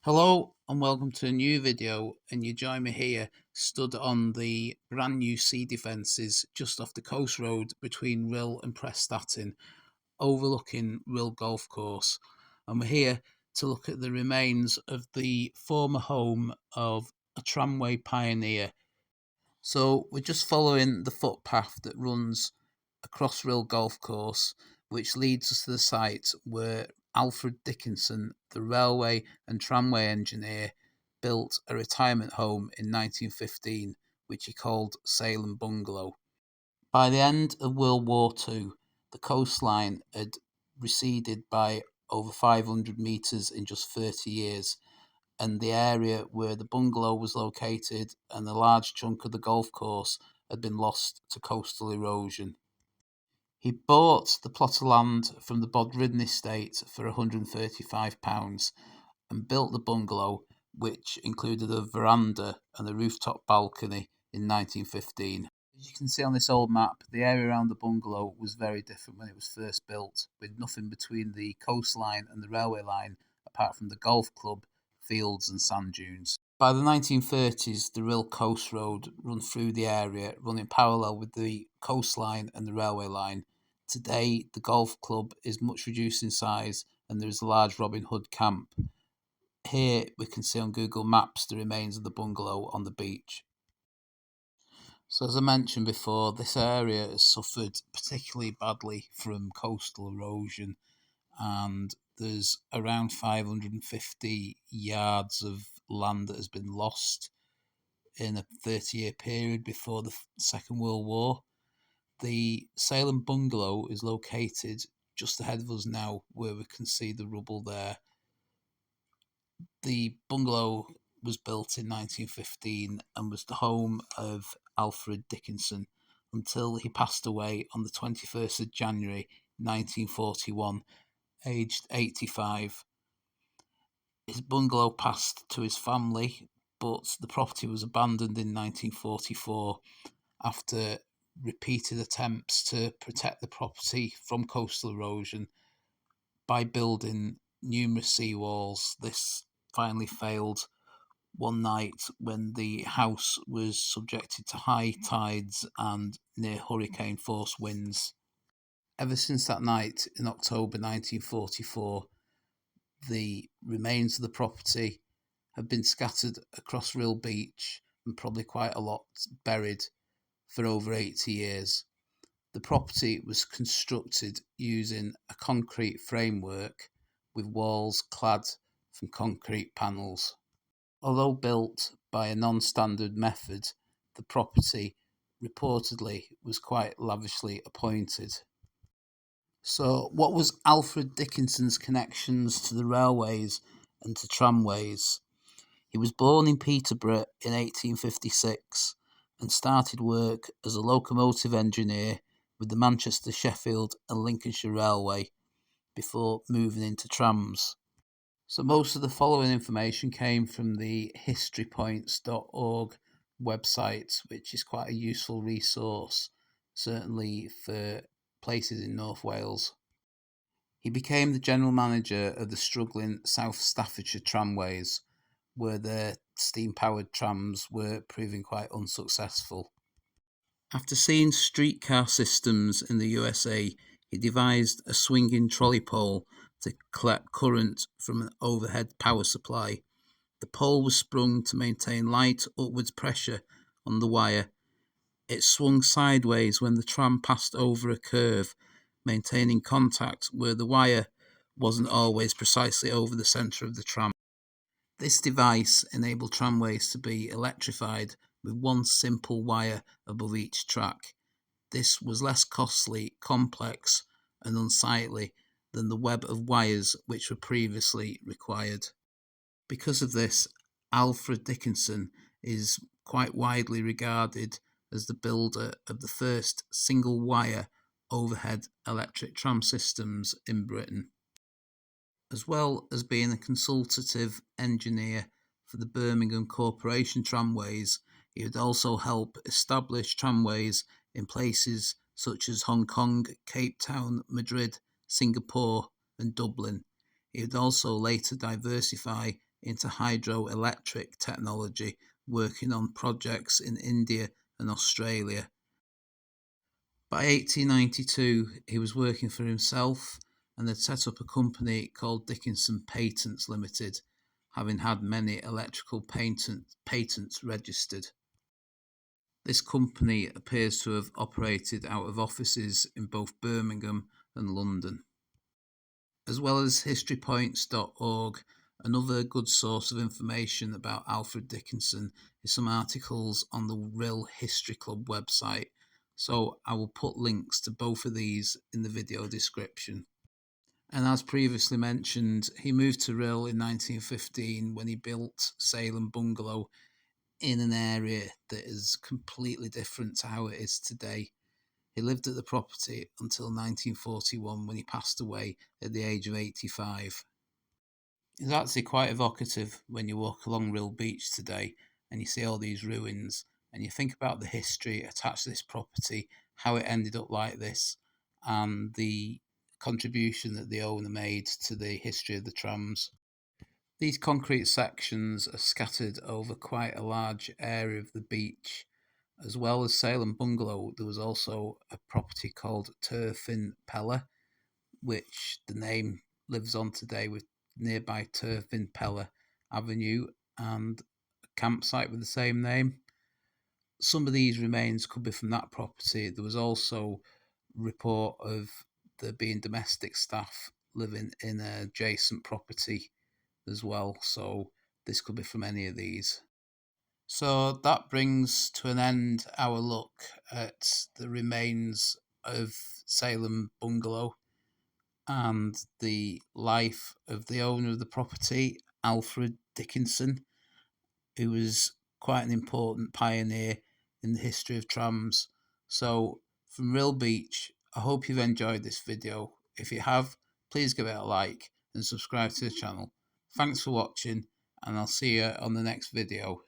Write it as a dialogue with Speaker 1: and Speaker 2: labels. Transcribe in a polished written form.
Speaker 1: Hello and welcome to a new video, and you join me here stood on the brand new sea defences just off the coast road between Rhyl and Prestatyn, overlooking Rhyl Golf Course. And we're here to look at the remains of the former home of a tramway pioneer. So we're just following the footpath that runs across Rhyl Golf Course, which leads us to the site where Alfred Dickinson, the railway and tramway engineer, built a retirement home in 1915, which he called Salem Bungalow. By the end of World War II, the coastline had receded by over 500 metres in just 30 years, and the area where the bungalow was located and a large chunk of the golf course had been lost to coastal erosion. He bought the plot of land from the Bodridden estate for £135 and built the bungalow, which included a veranda and a rooftop balcony, in 1915. As you can see on this old map, the area around the bungalow was very different when it was first built, with nothing between the coastline and the railway line apart from the golf club, fields and sand dunes. By the 1930s, the Rhyl Coast Road ran through the area, running parallel with the coastline and the railway line. Today, the golf club is much reduced in size and there is a large Robin Hood camp. Here we can see on Google Maps the remains of the bungalow on the beach. So as I mentioned before, this area has suffered particularly badly from coastal erosion, and there's around 550 yards of land that has been lost in a 30-year period before the Second World War. The Salem Bungalow is located just ahead of us now, where we can see the rubble there. The bungalow was built in 1915 and was the home of Alfred Dickinson until he passed away on the 21st of January 1941, aged 85. His bungalow passed to his family, but the property was abandoned in 1944 after repeated attempts to protect the property from coastal erosion by building numerous seawalls. This finally failed one night when the house was subjected to high tides and near hurricane force winds. Ever since that night in October 1944, the remains of the property have been scattered across Rhyl Beach and probably quite a lot buried for over 80 years. The property was constructed using a concrete framework with walls clad from concrete panels. Although built by a non-standard method, the property reportedly was quite lavishly appointed. So, what was Alfred Dickinson's connections to the railways and to tramways? He was born in Peterborough in 1856 and started work as a locomotive engineer with the Manchester, Sheffield and Lincolnshire Railway before moving into trams. So most of the following information came from the historypoints.org website, which is quite a useful resource, certainly for places in North Wales. He became the general manager of the struggling South Staffordshire tramways, where their steam-powered trams were proving quite unsuccessful. After seeing streetcar systems in the USA, he devised a swinging trolley pole to collect current from an overhead power supply. The pole was sprung to maintain light upwards pressure on the wire. It swung sideways when the tram passed over a curve, maintaining contact where the wire wasn't always precisely over the centre of the tram. This device enabled tramways to be electrified with one simple wire above each track. This was less costly, complex, and unsightly than the web of wires which were previously required. Because of this, Alfred Dickinson is quite widely regarded as the builder of the first single-wire overhead electric tram systems in Britain. As well as being a consultative engineer for the Birmingham Corporation tramways, he would also help establish tramways in places such as Hong Kong, Cape Town, Madrid, Singapore and Dublin. He would also later diversify into hydroelectric technology, working on projects in India and Australia. By 1892, he was working for himself and had set up a company called Dickinson Patents Limited, having had many electrical patents registered. This company appears to have operated out of offices in both Birmingham and London. As well as historypoints.org, another good source of information about Alfred Dickinson is some articles on the Rhyl History Club website, so I will put links to both of these in the video description. And as previously mentioned, he moved to Rhyl in 1915 when he built Salem Bungalow in an area that is completely different to how it is today. He lived at the property until 1941 when he passed away at the age of 85. It's actually quite evocative when you walk along Rhyl Beach today and you see all these ruins and you think about the history attached to this property, how it ended up like this, and the contribution that the owner made to the history of the trams. These concrete sections are scattered over quite a large area of the beach. As well as Salem Bungalow, there was also a property called Turfin Pella, which the name lives on today with nearby Turfin Pella Avenue and a campsite with the same name. Some of these remains could be from that property. There was also report of there being domestic staff living in an adjacent property as well, so this could be from any of these. So that brings to an end our look at the remains of Salem Bungalow and the life of the owner of the property, Alfred Dickinson, who was quite an important pioneer in the history of trams. So from Rhyl Beach, I hope you've enjoyed this video. If you have, please give it a like and subscribe to the channel. Thanks for watching, and I'll see you on the next video.